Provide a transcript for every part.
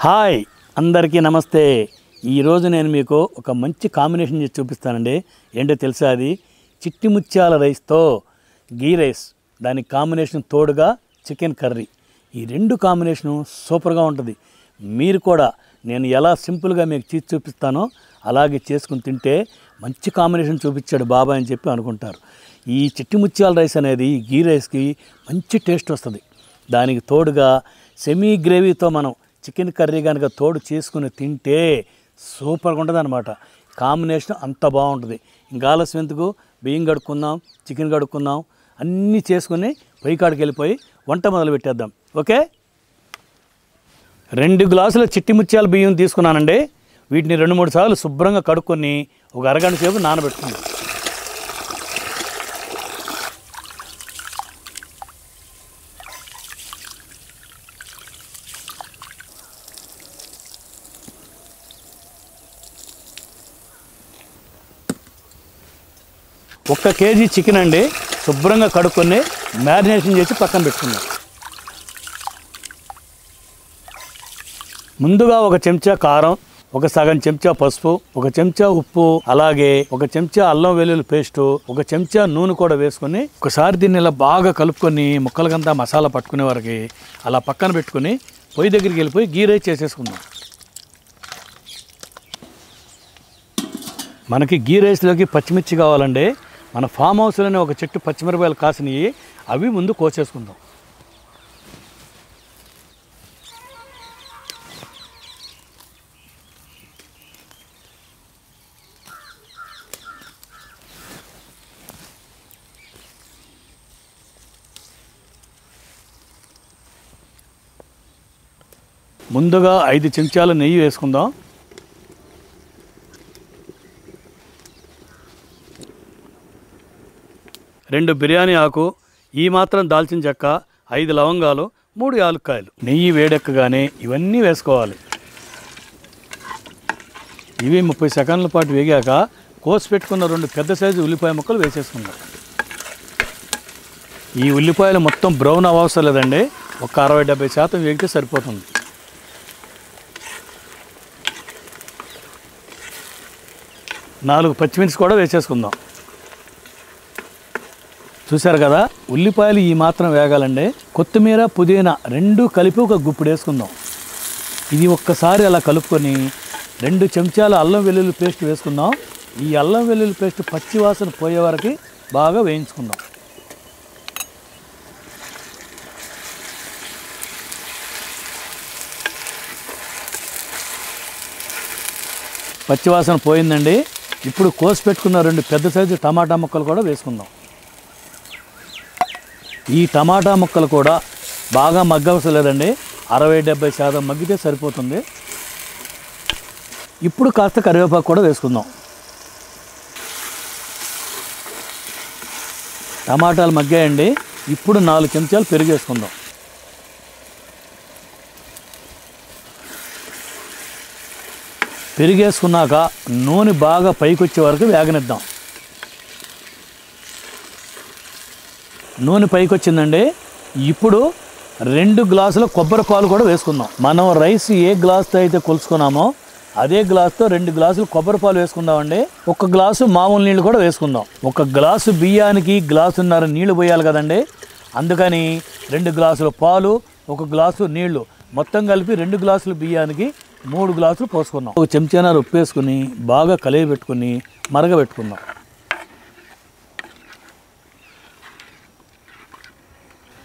Hi అందరికీ నమస్తే. ఈరోజు నేను మీకు ఒక మంచి కాంబినేషన్ చేసి చూపిస్తానండి. ఏంటో తెలుసా? అది చిట్టి ముత్యాల రైస్తో గీ రైస్, దానికి కాంబినేషన్ తోడుగా చికెన్ కర్రీ. ఈ రెండు కాంబినేషను సూపర్గా ఉంటుంది. మీరు కూడా నేను ఎలా సింపుల్గా మీకు చేసి చూపిస్తానో అలాగే చేసుకుని తింటే మంచి కాంబినేషన్ చూపించాడు బాబాయ్ అని చెప్పి అనుకుంటారు. ఈ చిట్టి ముత్యాల రైస్ అనేది గీ రైస్కి మంచి టేస్ట్ వస్తుంది. దానికి తోడుగా సెమీ గ్రేవీతో మనం చికెన్ కర్రీ కనుక తోడు చేసుకుని తింటే సూపర్గా ఉంటుంది అన్నమాట. కాంబినేషన్ అంత బాగుంటుంది. ఇంకా ఆలస్యం ఎందుకు, బియ్యం కడుక్కుందాం, చికెన్ కడుక్కుందాం, అన్నీ చేసుకుని పొయ్యి కాడికి వెళ్ళిపోయి వంట మొదలు పెట్టేద్దాం. ఓకే, 2 గ్లాసుల చిట్టి ముత్యాల బియ్యం తీసుకున్నానండి. వీటిని 2-3 సార్లు శుభ్రంగా కడుక్కొని ఒక అరగంట సేపు నానబెట్టుకున్నాం. ఒక కేజీ చికెన్ అండి, శుభ్రంగా కడుక్కొని మ్యారినేషన్ చేసి పక్కన పెట్టుకుందాం. ముందుగా 1 చెంచా కారం, 1 సగం చెంచా పసుపు, 1 చెంచా ఉప్పు, అలాగే 1 చెంచా అల్లం వెల్లుల్లి పేస్టు, 1 చెంచా నూనె కూడా వేసుకొని ఒకసారి దీన్ని ఇలా బాగా కలుపుకొని ముక్కలకంతా మసాలా పట్టుకునే వరకు అలా పక్కన పెట్టుకుని పొయ్యి దగ్గరికి వెళ్ళిపోయి గీ రైస్ చేసేసుకుందాం. మనకి గీ రైస్లోకి పచ్చిమిర్చి కావాలండి. మన ఫామ్ హౌస్లోనే ఒక చెట్టు పచ్చిమిరపకాయలు కాసినవి, అవి ముందు కోసేసుకుందాం. ముందుగా 5 చెంచాల నెయ్యి వేసుకుందాం. 2 బిర్యానీ ఆకు, ఈ మాత్రం దాల్చిన చెక్క, 5 లవంగాలు, 3 యాలక్కాయలు. నెయ్యి వేడెక్కగానే ఇవన్నీ వేసుకోవాలి. ఇవి 30 సెకండ్ల పాటు వేగాక కోసి పెట్టుకున్న 2 పెద్ద సైజు ఉల్లిపాయ ముక్కలు వేసేసుకుందాం. ఈ ఉల్లిపాయలు మొత్తం బ్రౌన్ అవ్వవసరం లేదండి, ఒక 60-70% వేగితే సరిపోతుంది. నాలుగు పచ్చిమిర్చి కూడా వేసేసుకుందాం. చూశారు కదా, ఉల్లిపాయలు ఈ మాత్రం వేగాలండి. కొత్తిమీర, పుదీనా 2 కలిపి ఒక గుప్పుడు వేసుకుందాం. ఇది ఒక్కసారి అలా కలుపుకొని 2 చెంచాల అల్లం వెల్లుల్లి పేస్ట్ వేసుకుందాం. ఈ అల్లం వెల్లుల్లి పేస్ట్ పచ్చి వాసన పోయే వరకు బాగా వేయించుకుందాం. పచ్చివాసన పోయిందండి. ఇప్పుడు కోసి పెట్టుకున్న 2 పెద్ద సైజు టమాటా ముక్కలు కూడా వేసుకుందాం. ఈ టమాటా ముక్కలు కూడా బాగా మగ్గవసరం లేదండి, 60-70% మగ్గితే సరిపోతుంది. ఇప్పుడు కాస్త కరివేపాకు కూడా వేసుకుందాం. టమాటాలు మగ్గాయండి. ఇప్పుడు 4 చెంచాలు పెరుగు వేసుకుందాం. పెరిగేసుకున్నాక నూనె బాగా పైకి వచ్చే వరకు వేగనిద్దాం. నూనె పైకి వచ్చిందండి. ఇప్పుడు 2 గ్లాసుల కొబ్బరి పాలు కూడా వేసుకుందాం. మనం రైస్ ఏ గ్లాస్తో అయితే కొలుసుకున్నామో అదే గ్లాస్తో 2 గ్లాసులు కొబ్బరి పాలు వేసుకుందామండి. 1 గ్లాసు మామూలు నీళ్ళు కూడా వేసుకుందాం. 1 గ్లాసు బియ్యానికి గ్లాసున్నర నీళ్లు పోయాలి కదండి, అందుకని 2 గ్లాసుల పాలు, 1 గ్లాసు నీళ్లు, మొత్తం కలిపి 2 గ్లాసుల బియ్యానికి 3 గ్లాసులు పోసుకుందాం. 1 చెంచాన్నర ఉప్పు వేసుకుని బాగా కలిపి పెట్టుకుని మరగబెట్టుకుందాం.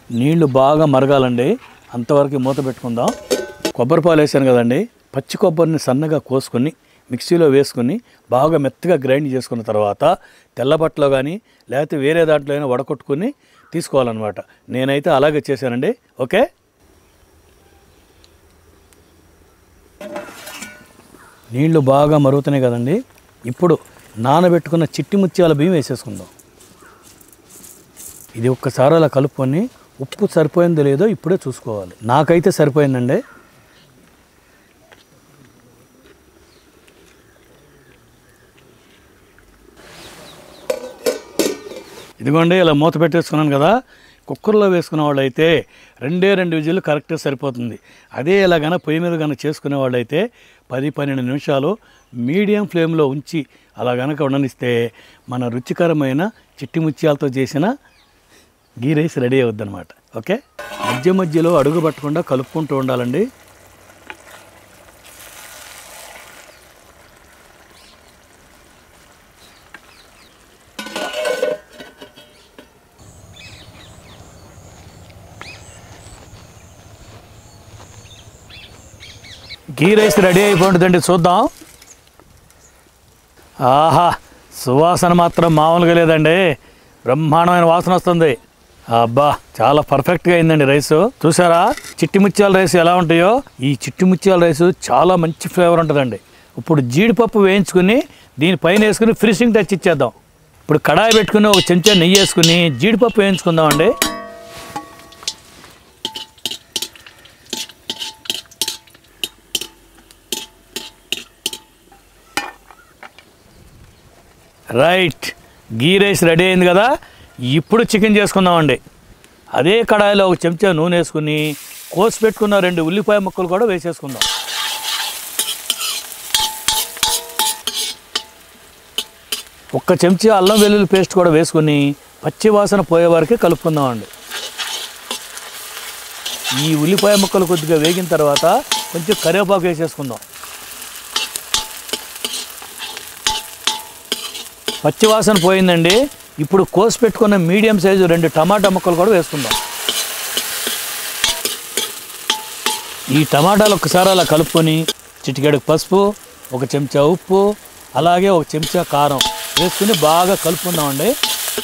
నీళ్లు బాగా మరగాలండి, అంతవరకు మూత పెట్టుకుందాం. కొబ్బరి పాలు వేసాను కదండి, పచ్చి కొబ్బరిని సన్నగా కోసుకొని మిక్సీలో వేసుకుని బాగా మెత్తగా గ్రైండ్ చేసుకున్న తర్వాత తెల్లబట్టలో కానీ లేకపోతే వేరే దాంట్లో అయినా వడకొట్టుకుని తీసుకోవాలన్నమాట. నేనైతే అలాగే చేశానండి. ఓకే, నీళ్లు బాగా మరుగుతున్నాయి కదండి. ఇప్పుడు నానబెట్టుకున్న చిట్టి ముత్యాల బియ్యం వేసేసుకుందాం. ఇది ఒక్కసారి అలా కలుపుకొని ఉప్పు సరిపోయిందో లేదో ఇప్పుడే చూసుకోవాలి. నాకైతే సరిపోయిందండి. ఇదిగోండి, ఇలా మూత పెట్టేసుకున్నాను కదా. కుక్కర్లో వేసుకునే వాళ్ళు అయితే 2 విజిల్లు కరెక్ట్గా సరిపోతుంది. అదే ఇలాగన పొయ్యి మీద కనుక చేసుకునే వాళ్ళు అయితే 10-12 నిమిషాలు మీడియం ఫ్లేమ్లో ఉంచి అలా కనుక ఉండనిస్తే మన రుచికరమైన చిట్టి ముత్యాలతో చేసిన గీ రైస్ రెడీ అవుద్ది అనమాట. ఓకే, మధ్యలో అడుగు పట్టకుండా కలుపుకుంటూ ఉండాలండి. గీ రైస్ రెడీ అయిపోతుందండి, చూద్దాం. ఆహా, సువాసన మాత్రం మామూలుగా లేదండి, బ్రహ్మాండమైన వాసన వస్తుంది. అబ్బా, చాలా పర్ఫెక్ట్గా అయిందండి రైస్. చూసారా చిట్టి ముత్యాల రైస్ ఎలా ఉంటాయో? ఈ చిట్టి ముత్యాల రైస్ చాలా మంచి ఫ్లేవర్ ఉంటుందండి. ఇప్పుడు జీడిపప్పు వేయించుకుని దీనిపైన వేసుకుని ఫినిషింగ్ టచ్ ఇచ్చేద్దాం. ఇప్పుడు కడాయి పెట్టుకుని ఒక చెంచా నెయ్యి వేసుకుని జీడిపప్పు వేయించుకుందామండి. రైట్, గీ రైస్ రెడీ అయింది కదా. ఇప్పుడు చికెన్ చేసుకుందామండి. అదే కడాయిలో ఒక చెంచా నూనె వేసుకుని కోసి పెట్టుకున్న 2 ఉల్లిపాయ ముక్కలు కూడా వేసేసుకుందాం. ఒక్క చెంచా అల్లం వెల్లుల్లి పేస్ట్ కూడా వేసుకుని పచ్చి వాసన పోయే వరకే కలుపుకుందామండి. ఈ ఉల్లిపాయ ముక్కలు కొద్దిగా వేగిన తర్వాత కొంచెం కరివేపాకు వేసేసుకుందాం. పచ్చివాసన పోయిందండి. ఇప్పుడు కోసి పెట్టుకున్న మీడియం సైజు 2 టమాటా ముక్కలు కూడా వేసుకుందాం. ఈ టమాటాలు ఒక్కసారి అలా కలుపుకొని చిటికెడు పసుపు, ఒక చెంచా ఉప్పు, అలాగే ఒక చెంచా కారం వేసుకుని బాగా కలుపుకుందామండి.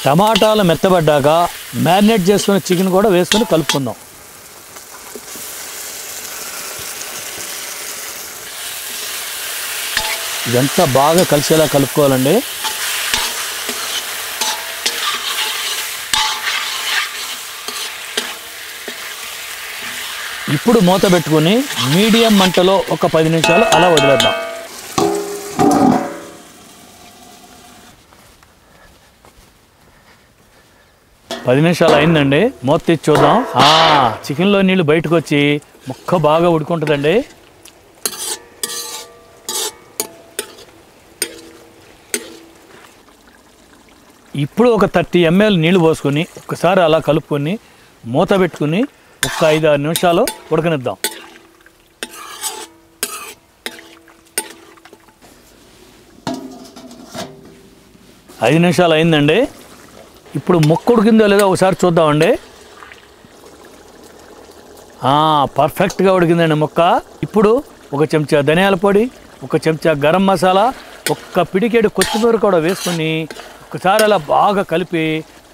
టమాటాలు మెత్తబడ్డాక మ్యారినేట్ చేసుకున్న చికెన్ కూడా వేసుకుని కలుపుకుందాం. ఇదంతా బాగా కలిసేలా కలుపుకోవాలండి. ఇప్పుడు మూత పెట్టుకుని మీడియం మంటలో ఒక 10 నిమిషాలు అలా వదిలేద్దాం. పది నిమిషాలు అయిందండి, మూత తీసి చూద్దాం. చికెన్లో నీళ్ళు బయటకు వచ్చి ముక్క బాగా ఉడుకుంటుందండి. ఇప్పుడు ఒక 30 ml నీళ్ళు పోసుకొని ఒకసారి అలా కలుపుకొని మూత పెట్టుకుని ఒక 5-6 నిమిషాలు ఉడకనిద్దాం. ఐదు నిమిషాలు అయిందండి. ఇప్పుడు ముక్క ఉడికిందో లేదో ఒకసారి చూద్దామండి. పర్ఫెక్ట్గా ఉడికిందండి ముక్క. ఇప్పుడు ఒక చెంచా ధనియాల పొడి, ఒక చెంచా గరం మసాలా, ఒక్క పిడికేడు కొత్తిమీర కూడా వేసుకొని ఒకసారి అలా బాగా కలిపి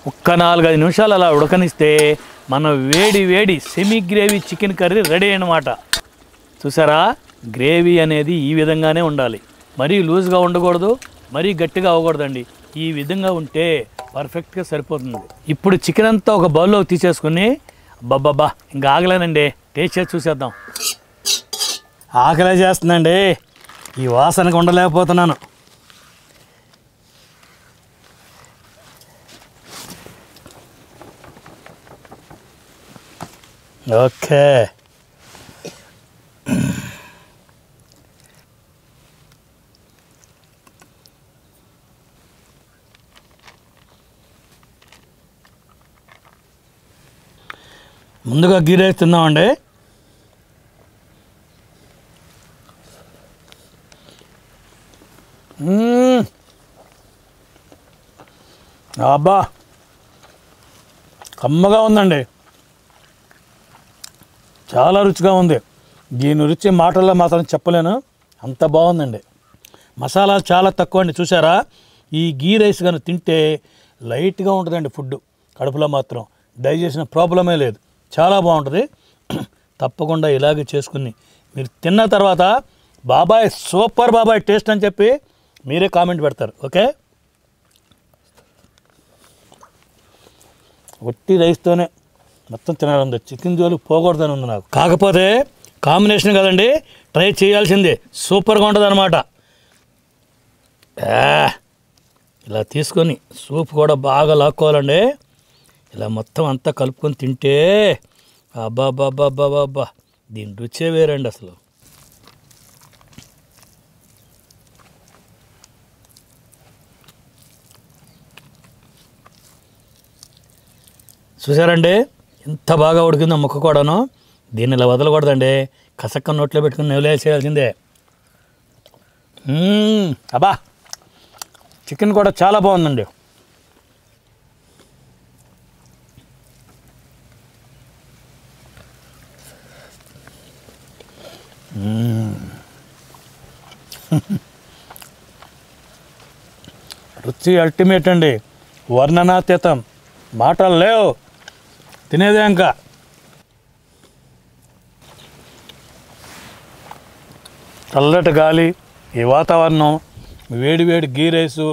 ఒక్క 4-5 నిమిషాలు అలా ఉడకనిస్తే మన వేడి వేడి semi gravy chicken curry ready అన్నమాట. చూసారా, గ్రేవీ అనేది ఈ విధంగానే ఉండాలి. మరీ లూజ్గా ఉండకూడదు, మరీ గట్టిగా అవ్వకూడదండి. ఈ విధంగా ఉంటే పర్ఫెక్ట్గా సరిపోతుంది. ఇప్పుడు చికెన్ అంతా ఒక బౌల్లో తీసేసుకుని బాబా ఇంకా ఆగలేనండి, టేస్ట్ చేసి చూసేద్దాం. ఆకలే చేస్తుందండి, ఈ వాసనకు ఉండలేకపోతున్నాను. ఓకే, ముందుగా గీ రైస్ తిందామండి. అబ్బా, కమ్మగా ఉందండి, చాలా రుచిగా ఉంది. దీని రుచి మాటల్లో మాత్రం చెప్పలేను, అంత బాగుందండి. మసాలాలు చాలా తక్కువ అండి. చూసారా, ఈ గీ రైస్ కానీ తింటే లైట్గా ఉంటుందండి ఫుడ్, కడుపులో మాత్రం డైజెషన్ ప్రాబ్లమే లేదు, చాలా బాగుంటుంది. తప్పకుండా ఇలాగే చేసుకుని మీరు తిన్న తర్వాత బాబాయ్ సూపర్ బాబాయ్ టేస్ట్ అని చెప్పి మీరే కామెంట్ పెడతారు. ఓకే, ఒట్టి రైస్తోనే మొత్తం తినాలంది, చికెన్ జోలికి పోకూడదని ఉంది నాకు. కాకపోతే కాంబినేషన్ కదండి, ట్రై చేయాల్సిందే, సూపర్గా ఉంటుంది అన్నమాట. ఇలా తీసుకొని సూప్ కూడా బాగా లాక్కోవాలండి. ఇలా మొత్తం అంతా కలుపుకొని తింటే అబ్బా దీని రుచే వేరండి అసలు. చూసారండి ఎంత బాగా ఉడికిందో ముక్క కూడాను. దీన్ని ఇలా వదలకూడదండి, కసక్క నోట్లో పెట్టుకుని నెవలేసేయాల్సిందే. అబ్బా చికెన్ కూడా చాలా బాగుందండి. రుచి అల్టిమేట్ అండి, వర్ణనాతీతం, మాటలు లేవు, తినేదే ఇంకా. చల్లటి గాలి, ఈ వాతావరణం, వేడి వేడి గీ రైసు,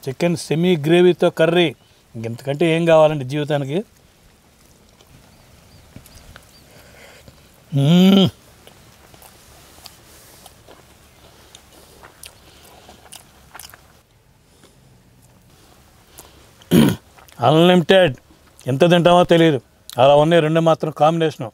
చికెన్ సెమీ గ్రేవీతో కర్రీ, ఇంకెంతకంటే ఏం కావాలండి జీవితానికి. అన్లిమిటెడ్, ఎంత తింటామో తెలియదు, అలా ఉన్నాయి రెండు మాత్రం కాంబినేషను.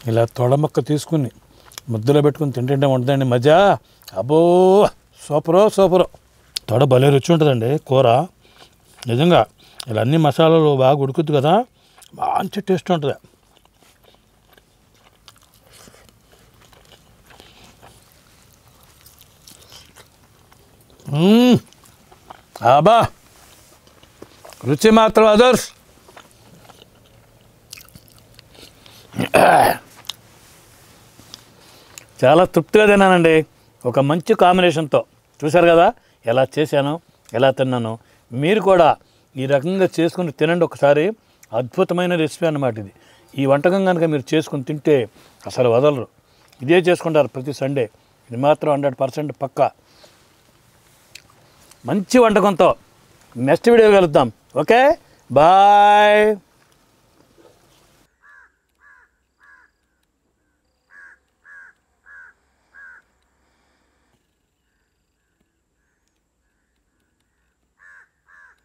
ఇలా తొడమొక్క తీసుకుని ముద్దలో పెట్టుకుని తింటుంటే ఉంటుందండి మజా. అబ్బో సూపరో. తొడ భలే రుచి ఉంటుందండి కూర నిజంగా. ఇలా అన్ని మసాలాలు బాగా ఉడుకుద్ది కదా, మంచి టేస్ట్ ఉంటుంది. అబ్బా రుచి మాత్రం అదర్స్. చాలా తృప్తిగా తిన్నానండి, ఒక మంచి కాంబినేషన్తో. చూశారు కదా ఎలా చేశాను, ఎలా తిన్నాను. మీరు కూడా ఈ రకంగా చేసుకుని తినండి ఒకసారి. అద్భుతమైన రెసిపీ అన్నమాట ఇది. ఈ వంటకం కనుక మీరు చేసుకుని తింటే అసలు వదలరు. ఇదే చేసుకుంటారు ప్రతి సండే. ఇది మాత్రం 100% పక్కా. మంచి వంటకంతో నెక్స్ట్ వీడియో కలుద్దాం. Okay bye.